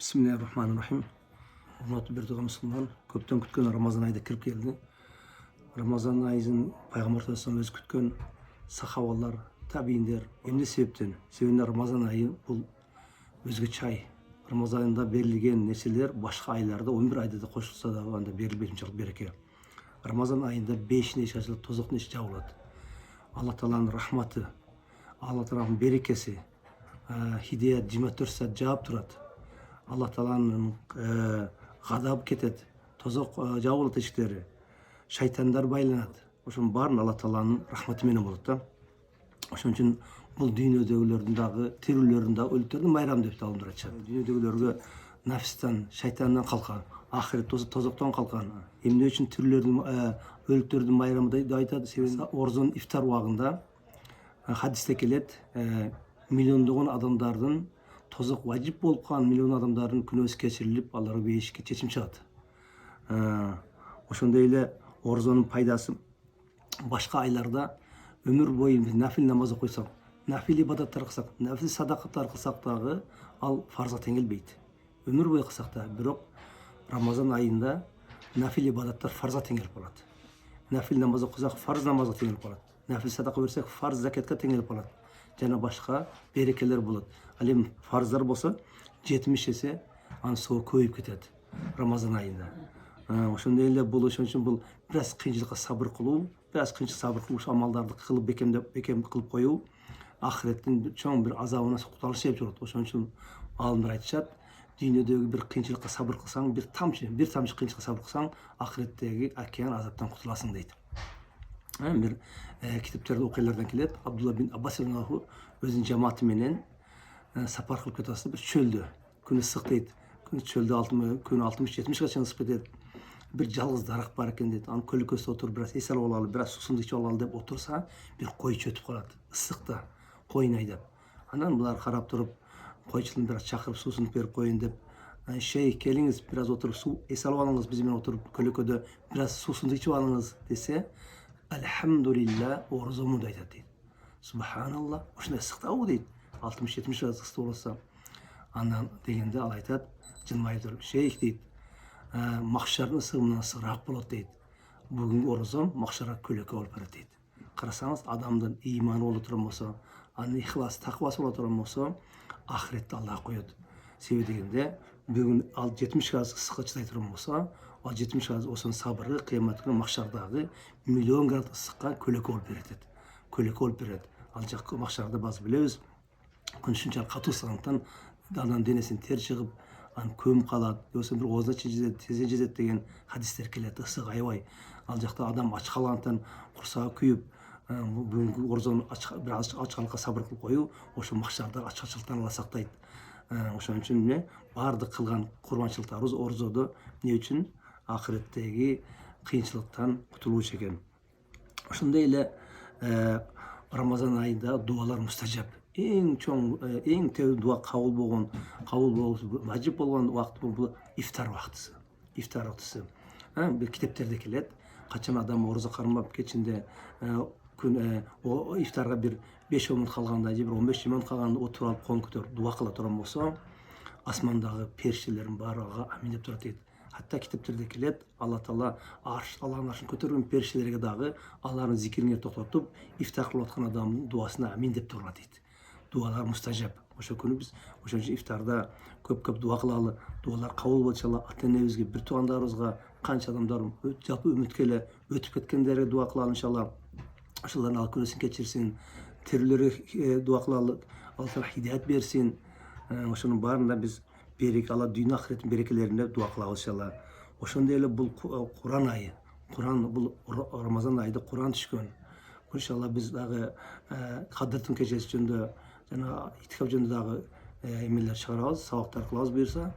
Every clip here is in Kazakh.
Bismillahirrahmanirrahim. Hurmatlı bir tuğan Müslüman, köpten kütken Ramazan ayda kirip geldi. Ramazan ayının Peygamber Aleyhisselam öz kütken sahabalar, tabiinler, emne sebepten, sebebinde Ramazan ayı bu özgüç ay. Ramazan ayında berilgen neseler başka aylarda 11 ayda da koşulsa da anda berilmeyecek bereke. Ramazan ayında 5 neşe açılıp tozuk neşe javuladı. Allah Teala'nın rahmatı, Allah Teala'nın berekesi, hidayet 24 saat cevap turadi. Allah Teala'nın gadabı ketet, tozok javul teşikleri, şeytanlar baylanat. Oşun barın Allah Teala'nın rahmeti menen bolot da. Oşun üçün bul dünyödөгүлөрдүн дагы, тирүүлөрдүн дагы, өлүктөрдүн байрамы деп алындыр айтышат. Dünyöдөгүлөргө нафстан, шайтандан калкан, ахирет тозоктон калкан, эмне үчүн тирүүлөрдүн, өлүктөрдүн байрамы деп айтат. Себеби орзонун ифтар убагында хадисте келет, миллиондогон адамдардын tozok vacip bolup kalan milyon adamların günahı keçirilip Allah'a beşikке çeçim çıgadı. Oşonda ile orzonun paydası başka aylarda ömür boyu biz nafil namazı koysak, nafil ibadatlar kılsak, nafil sadakatlar kılsak dağı al farza tengelbeydi. Ömür boyu kılsak da birok Ramazan ayında nafil ibadatlar farza tengelip oladı. Nafil namazı kılsak farz namazı tengelip oladı. Nafil sadaka versek farz zakatka tengelip oladı. Jana başka berekeler болады. Алем farzlar болса 70 есе аны соо көбөйүп кетет Рамазан айында. Ошондой эле бул ошон үчүн бул бир аз кыйынчылыкка сабыр кылуу, бир аз кыйынчылык сабыр кылуу, амалдарды кылып бекем кылып коюу ахиреттин чоң бир азабына куталыш деп жүрөт. Ошон үчүн аалымдар айтышат, дүйнөдөгү бир кыйынчылыкка сабыр кылсаң, бир тамчы кыйынчылыкка сабыр кылсаң, ахиреттеги океан азаптан кутуласың дейт. Bir kitaplarda okuylardan келет. Abdullah bin Abbas radıyallahu özün cemaati menen sapar kılıp ketası bir çöldü. Күнү ысык дейт. Күнү çölde күнү 60-70 чейин ысып кетет. Bir жалгыз дарак бар экен дейт. Аны көлөкөстө отуруп бир аз эс алып алалы, бир аз суусунду ичип алалы деп отурса, bir кой чөтүп калат. Ысыкта койун айдап. Анан булар карап туруп, койчулун бир аз чакырып суусундуп берип коюн деп, "Шей, келиңиz, бир аз отуруп суу эс алып алыңыз, биз менен отуруп көлөкөдө бир аз суусунду ичип алыңыз" десе, Elhamdülillah orzumu da aytadi. Subhanallah. Oşunda ısıkta o deydi. 60-70 gradus ısık olsa. Andan degende al aytadi. Jılmayıp durup şeyh deydi. Mahşarın ısığından ısıqraq bolot deydi. Bugün orzum mahşara kölöke olup berет deydi. Karasanız adamdın imanı olup turan bolsa, anın ihlas, takvası olup turan bolsa, ahirette Allah koyuyordu. Sebebi degende bugün 70 gradus ısıkka çıday turan bolsa, o 70 gradus olsun sabırı, kıyamet günü mahşardagı milyon gradus ısıkka kölöke olup berет. Kölöke olup berет. Alacak mahşarda bazı bilemiz. Күн шунчалык катуу ысыгындан анын денесин тер чыгып, анын көмүп калат, болбосо бир оозуна тезе жетет деген хадистер келет. Ысык аябай. Ал жакта адам ач калгандыктан курсагы күйүп, бүгүнкү орзону бир ачканлыкка сабыр кылып коюу, ошо махшарда ачкачылыктан Алла сактайт. Ошон үчүн эмне баардык кылган курбанчылыктарыбыз орзодо эмне үчүн ахиреттеги кыйынчылыктан кутулуучу экен. Ошондой эле Ramazan ayında dualar mustajab. En tez dua kabul bolğun, vacip bolğan wagt bu iftar wagtysı. İftar wagtysı. Bir kitaplarda kelet. Kaçan adam orza karmap keçinde o iftarga bir 5 minut kalganda, bir 15 minut kalganda oturup kol kötөрüp dua kıla turan bolsa, asmandagı periştelerin barıga amin dep turat deydi. Hatta kitaplarda kelet, Allah Teala Allah'ın arşını kötörgөн periştelerge dagı Allah'ın zikirine toktatup iftar kılıp atkan adamın duasına amin dep turat deydi. Dualar mustajab. Oşo günü biz oşo iftarda köp dua kılalı, dualar kabul bolsa Allah ata-enebizge, bir tuğandarыбызга, kança adamдар жалпы үмүткеле өтүп кеткендерге дуа кылалы иншалlah. Ошолордун ал күнөөсүн кечирсин, тирүүлөргө дуа кылалы, Алла хидayet берсин. Ошонун баарында биз берек Алла дүйнө ахиреттин берекелерине дуа кылабыз иншалlah. Ошондой эле бул Куран айы. Куран бул Рамазан айында Куран түшкөн. İnşallah biz dagı Kadırtın kechesi жөнүндө жана ittikaf жөнүндө dagı emeller çıkarabız, sabaklar kılabız buyursa.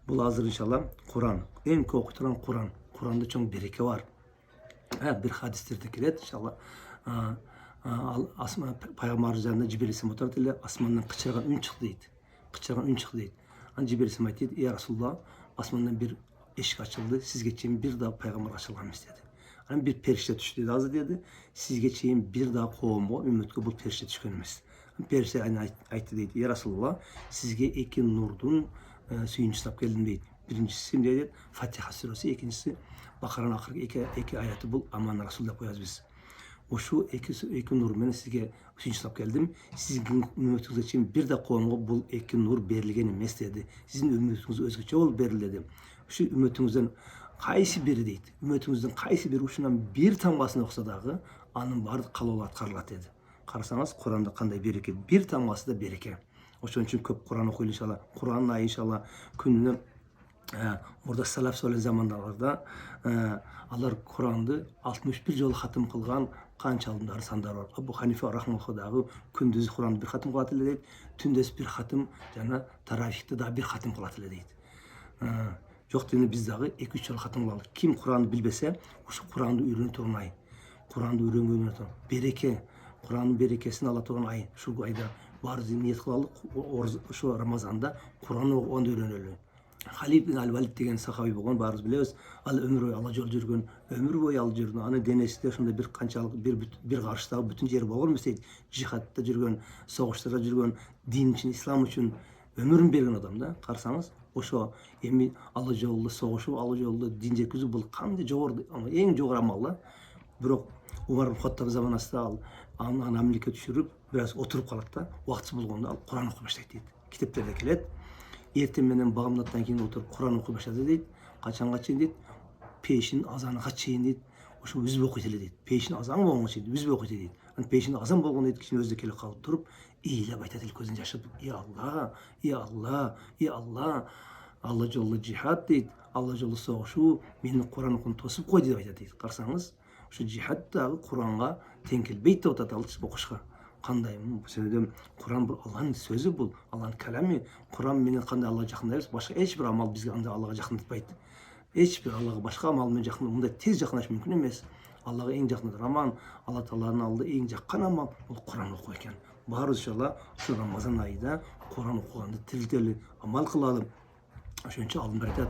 Bul hazır inşallah Kur'an. En көп okutulan Kur'an. Kur'an'da çok bereke var. Bir hadisterde kelet inşallah. Peygamber üzerinde Cibril Aleyhisselam oturdu ile asmandan kıçırgan ün çıktı deydi. Kıçırgan ün çıktı deydi. Cibril Aleyhisselam aytdı, "Ya Resulullah, asmandan bir eşik açıldı. Siz geçeyim bir daha peygamber açılgan istedi." Hani bir perişte düştü dedi, azı dedi. Siz geçeyim bir daha kovumbo, ümmetke bu perişte düşkönümüz. Perişte aynı aytdı deydi. "Ya Resulullah, sizge iki nurdun suyunchi sınap keldim deydi. Birincisi ne deydi? Fatiha suresi, ikincisi Bakara'nın akırkı iki ayeti bul, aman Rasul dep koyarız biz. Oşu iki nur meni sizge üçüncü sınap geldim. Sizin ümmetiniz için bir de konuğa bul iki nur berilgen emas dedi. Sizin ümmetiniz özgüçe ol berildi. Şu ümmetinizden qaysi biri deydi. Ümmetinizden qaysi biri uşundan bir tamgasını oksa dağı anın barı kalol atkarlat dedi. Karasanız Kur'an'da kanday bereke, bir tamgası da bereke. Oşun için köp Kur'an okuyun inşallah. Kur'an'ın ayı inşallah gününü burada salaf söyle zamanlarda alар Kur'an'dı 61 yol hatim kılgan kança alımdары sanдар var. Abu Hanife rahimahullahu gündüz Kur'an'ı bir hatim kılat deydi. Tündes bir hatim jana taravihte da bir hatim kılat deydi. Yok dedi biz dağı 2-3 yol hatim kıladık. Kim Kur'an'ı bilbese şu Kur'an'ı öğrenip turmay. Kur'an'ı öğrenip bereke, Kur'an'ın berekesini Allah tuğan ay. Şu ayda var niyet kılalık şu Ramazan'da Kur'an'ı onu öğrenelim. Halid bin al-Valid деген sahabi болған барыз білеміз. Ал өмір бойы ала жол жүрген, өмір бойы алып жүрген, аны денесінде сондай бір қаншалық бір ғарыштағы бүтін жері болған емес дейді. Жихадта жүрген, соғыстарда жүрген, дин үшін, ислам үшін өмірін берген адам да. Қарасаңыз, ошо эми ала жолды соғышу, ала жолды дин жеткізу бұл қандай жоғары, ең жоғары амал да. Бирок Умар ибн Хаттаб заманасында ал аны мемлекет түшүрүп, біраз отырып қалады да, уақытсыз болгондо ал Құран оқып баштайт дейді. Китептерде келет. Ертең менен багымдаттан кейін отырып Құран оқи баштады дейді. Қашанға чейин дейді? Пешин азанға чейин дейді. Ошо үзбөй окуйт эле дейді. Пешин азан болгонго чейин үзбөй окуйт дейді. Аны пешин азан болгондо дейді киши өзү келе калып туруп, ыйлап айтат эле көзүн жашырып, Алла, Алла, Алла, Алла жолу жихад дейді. Алла жолу согушу, мени Құран окууну тосуп кой деп айтат дейді. Карасаңыз, ошо жихаддагы Құранга тең келбейт деп атат ал окушка. Қандай себебі Құран бұл Алланың сөзі, бұл Алланың кәләмі. Құран менен қандай Аллаға жақындаймыз, башқа ешбір амал бізге Аллаға жақындатпайды. Ешбір Аллаға башқа амалмен мындай тез жақындаш мүмкін емес. Аллаға ең жақын амал, Алла Тағаланың алды ең жаққан амал бұл Құран оқу екен. Барыз иншалла şu Рамазан айында Құран оқығанды тилтелі амал қылалым. Ошончо алдымдар айтат,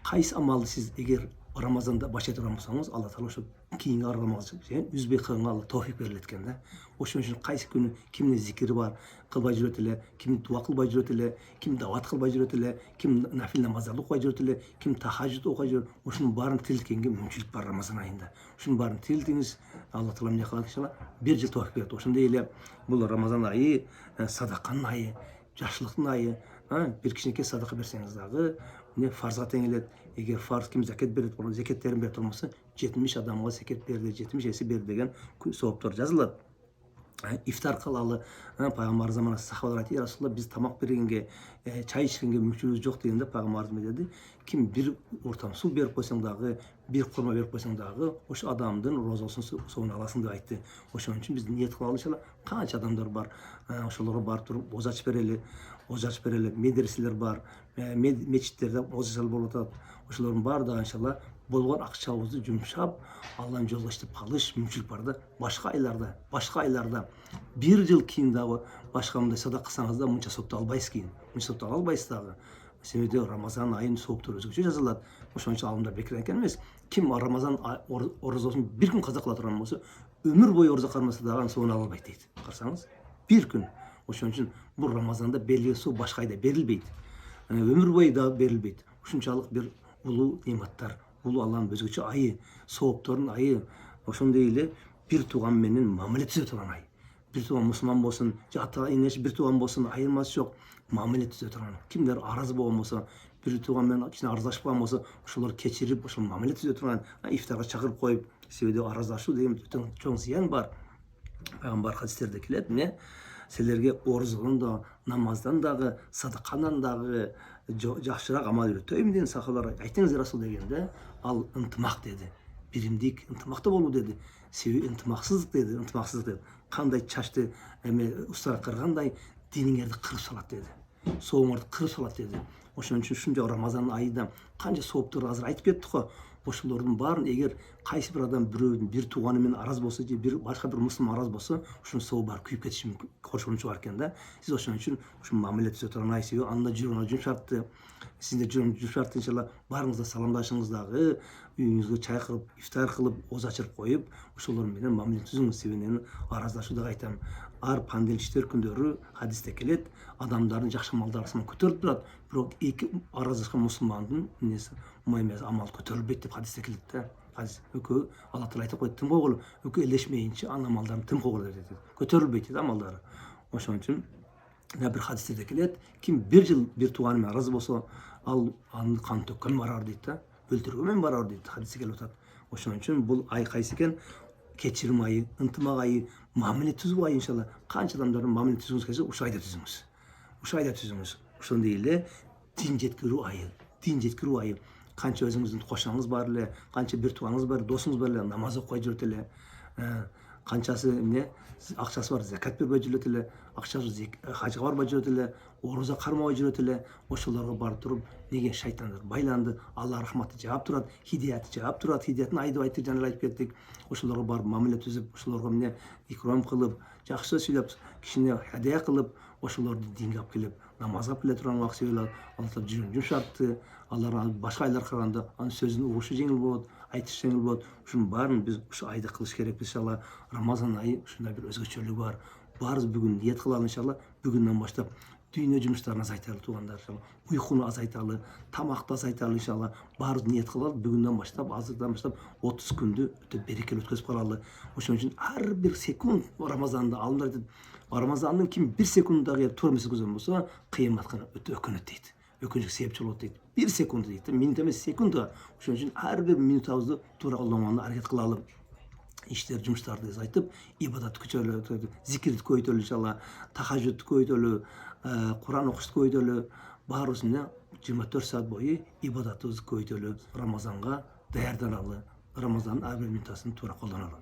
қайсы амалды сіз егер Рамазанда баштай турган болсоңуз, Алла Таала ошо кийинки аргаламагыз үчүн үзбөй кылганга Алла товфик берилет экен да. Ошон үчүн кайсы күнү кимдин зикири бар, кылбай жүрөт эле, ким дуа кылбай жүрөт эле, ким дават кылбай жүрөт эле, ким нафил намаздарды окубай жүрөт эле, ким тахажжуд окубай жүрөт. Ошонун баарын тилткенге мүмкүнчүлүк бар Рамазан айында. Ошонун баарын тилтиңиз, Алла Таала эмне кылат иншалла, бир жыл товфик берет. Ошондой эле бул Рамазан айы садаканын айы, жакшылыктын айы. Bir kişiye sadaka verseniz dağı ne farzga teң келет. Егер фарз ким закет берет, onu закеттерин берип турмаса, 70 адамга закет берди, 70 эси берди деген сооптор жазылат. İftar кылалы, пайгамбар заманында сахабалар айтты, Расулулла биз тамак бергенге, чай ичкенге мүмкүнчүлүгүбүз жок дегенде пайгамбарыбыз деди, ким бир ортам суу берип койсоң дагы, бир курма берип койсоң дагы, ошо адамдын розосун суун аласың деп айтты. Ошон үчүн биз ниет кылалы иншалла. Канча адамдар бар, ошолорго барып туруп оз ачып берели, медреселер бар, мечиттерде оз ачып болуп атат. Ошолордун баардыгы иншалла болгон акчабызды жумшап, Алланын жолунда иштеп калыш мүмкүнчүлүк бар да. Башка айларда бир жыл кийин дагы башка мындай садак кылсаңыз да мынча соопту албайсыз кийин. Мынча соопту ала албайсыз дагы. Себеби Рамазан айынын сооптуру өзгөчө жазылат. Ошон үчүн алымдар бекер экен эмес. Ким Рамазан орозосун бир күн каза кыла турган болсо, өмүр бою орозо кармаса дагы соон ала албайт дейт. Карасаңыз, бир күн. Ошон үчүн бул Рамазанда белгилүү суу башка айда берилбейт. Өмүр бою да берилбейт. Ушунчалык бир улуу нематтар, улуу Алланын өзгөчө айы, сооптордун айы. Ошондой эле бир тууган менен мамиле түзө турган ай. Бир тууган мусулман болсун, же ата энеси бир тууган болсун, айырмасы жок. Мамиле түзө турган. Кимдер араз болгон болсо, бир тууган менен кичине арыздашып калган болсо, ошолор кечирип, ошол мамиле түзө турган, ифтарга чакырып коюп, себеби араздашуу деген өтө чоң зыян бар. Пайгамбар хадистерде келет, эмне? Силерге оруздан да, намаздан дагы, садакадан дагы жакшыраак амал үйрөтөйм деген сахабалар айтыңыз Расул дегенде, ал ынтымак деди. Биримдик, ынтымакта болуу деди. Себеби ынтымаксыздык деди. Кандай чачты устара кыргандай диниңерди кырып салат деди. Соңуңарды кырып салат деди. Ошон үчүн ушунча Рамазан айында канча сооптор азыр айтып кеттик го. Ошолордун баарын эгер кайсы бир адам бирөөнүн бир тууганы менен араз болсо же бир башка бир мусулман араз болсо, ушунун сообу баары күйүп кетиши мүмкүн. Коркунучу бар экен да. Сиз ошон үчүн ушул мамиле түзө турган ай себеби анда жүрүүнү жумшартты. Сизде жүрүүнү жумшартты иншалла. Баарыңызда саламдашыңыз дагы, үйүңүзгө чай кылып, ифтар кылып, оз ачырып коюп, ошолор менен мамиле түзүңүз себебинен араздашуу деп айтам. ар панделиштер күндөрү хадисте келет, адамдардын жакшы амалдары асман көтөрүлүп турат, бирок эки араздашкан мусулмандын эмнеси эмес амалы көтөрүлбөйт деп хадисте келет да. Хадис экөө Алла Таала айтып койт, тим койгула, экөө элдешмейинче анын амалдарын тим койгула дейт. Көтөрүлбөйт дейт амалдары. Ошон үчүн бир хадисте келет, ким бир жыл бир тууганы менен ыраазы болсо, ал анын кан төккөн барар дейт да. Өлтүргөн барар дейт, хадисте келип атат. Ошон үчүн бул ай кайсы экен? Кечирим айы, ынтымак айы, мамиле түзүү айы иншалла. Канча адамдардын мамиле түзгүңүз келсе, ушул айда түзүңүз. Ушул айда түзүңүз. Ошондой эле дин жеткирүү айы, дин жеткирүү айы. Канча өзүңүздүн кошаныңыз бар эле, канча бир тууганыңыз бар, досуңуз бар эле, намаз окуй жүрөт эле. Канчасы эмне акчасы бар, закат бербей жүрөт эле, акчасы хажга барбай жүрөт эле, оруза кармабай жүрөт эле. Ошолорго барып туруп, неге шайтандар байланды, Алла рахматы жаап турат, хидаяты жаап турат, хидаяттын айды айтып жана айтып кеттик. Ошолорго барып мамиле түзүп, ошолорго эмне икром кылып, жакшы сөз сүйлөп, кишине хадая кылып, ошолорду динге алып келип, намазга алып келе турган убакыт сүйлөп, Алла Таала жүрөгүн жумшартты. Алар башка айлар караганда анын сөзүн угушу жеңил болот, айтыш жеңил болот. Ушунун баарын биз ушу айда кылыш керекпиз иншалла. Рамазан айы ушундай бир өзгөчөлүгү бар. Баарыбыз бүгүн ниет кылалы иншалла. Бүгүндөн баштап дүйнө жумуштарын азайталы туугандар иншалла. Уйкуну азайталы, тамакты азайталы иншалла. Баарыбыз ниет кылалы. Бүгүндөн баштап, азырдан баштап 30 күндү өтө берекелүү өткөзүп калалы. Ошон үчүн ар бир секунд Рамазанда алымдар айтат, Рамазандын ким бир секунд дагы туура эмес өткөзгөн болсо, кыяматка өтө өкүнөт дейт. Өкүнүк себепчи болот дейт. Бир секунд дейт, минут эмес, секунд. Ошон үчүн ар бир минутубузду туура колдонгонго аракет кылалы. Иштер, жумуштарды азайтып, ибадат күчөлү, зикирди көбөйтөлү иншалла, тахажжудду көбөйтөлү, Куран окушту көбөйтөлү. Баарыбызны 24 саат бою ибадатыбызды көбөйтөлү, Рамазанга даярданалы, Рамазандын ар бир минутасын туура колдонолу.